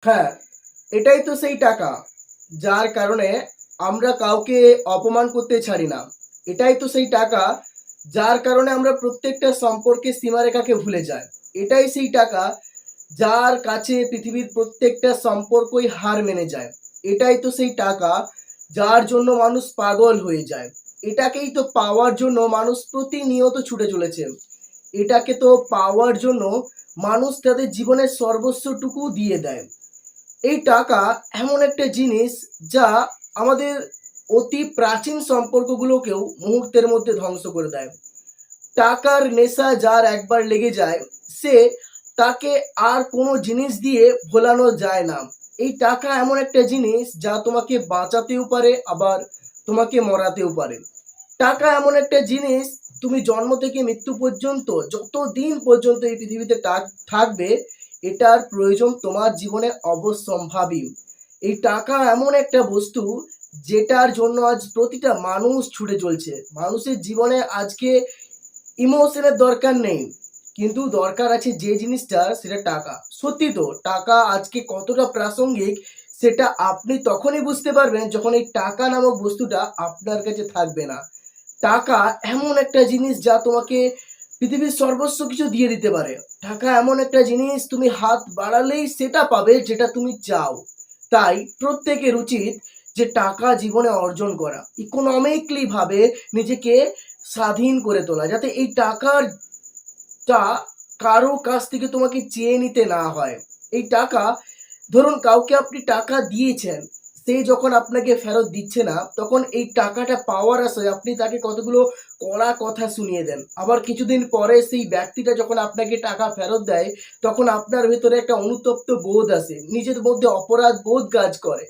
হ্যাঁ, এটাই তো সেই টাকা, যার কারণে আমরা কাউকে অপমান করতে ছাড়ি না। এটাই তো সেই টাকা, যার কারণে আমরা প্রত্যেকটা সম্পর্কের সীমারেখাকে ভুলে যাই। এটাই সেই টাকা, যার কাছে পৃথিবীর প্রত্যেকটা সম্পর্কই হার মেনে যায়। এটাই তো সেই টাকা, যার জন্য মানুষ পাগল হয়ে যায়। এটাকেই তো পাওয়ার জন্য মানুষ প্রতিনিয়ত ছুটে চলেছে। এটাকে তো পাওয়ার জন্য মানুষ তাদের জীবনের সর্বস্বটুকু দিয়ে দেয়। এই টাকা এমন একটা জিনিস যা আমাদের অতি প্রাচীন সম্পর্কগুলোকেও মুহূর্তের মধ্যে ধ্বংস করে দেয়। টাকার নেশা যার একবার লেগে যায়, সে তাকে আর কোনো জিনিস দিয়ে ভোলানো যায় না। এই টাকা এমন একটা জিনিস যা তোমাকে বাঁচাতেও পারে, আবার তোমাকে মরাতেও পারে। টাকা এমন একটা জিনিস, তুমি জন্ম থেকে মৃত্যু পর্যন্ত যতদিন পর্যন্ত এই পৃথিবীতে থাকবে, এটার প্রয়োজন তোমার জীবনে অবশ্যম্ভাবী। এই টাকা এমন একটা বস্তু যেটার জন্য আজ প্রতিটা মানুষ ছুটে চলছে। মানুষের জীবনে আজকে ইমোশনের দরকার নেই, কিন্তু দরকার আছে যে জিনিসটা, সেটা টাকা। সত্যি তো, টাকা আজকে কতটা প্রাসঙ্গিক সেটা আপনি তখনই বুঝতে পারবেন যখন এই টাকা নামক বস্তুটা আপনার কাছে থাকবে না। টাকা এমন একটা জিনিস যা তোমাকে পৃথিবীর সর্বস্ব কিছু দিয়ে দিতে পারে। টাকা এমন একটা জিনিস, তুমি হাত বাড়ালেই সেটা পাবে যেটা তুমি চাও। তাই প্রত্যেকের উচিত যে টাকা জীবনে অর্জন করা, ইকোনমিক্যালি ভাবে নিজেকে স্বাধীন করে তোলা, যাতে এই টাকাটা কারো কাছ থেকে তোমাকে চেয়ে নিতে না হয়। এই টাকা, ধরুন কাউকে আপনি টাকা দিয়েছেন, সে যখন আপনাকে ফেরত দিচ্ছে না, তখন এই টাকাটা পাওয়ার আশায় আপনি তাকে কতগুলো কড়া কথা শুনিয়ে দেন। আবার কিছুদিন পরে সেই ব্যক্তিটা যখন আপনাকে টাকা ফেরত দেয়, তখন আপনার ভেতরে একটা অনুতপ্ত বোধ আসে, নিজের মধ্যে অপরাধ বোধ কাজ করে।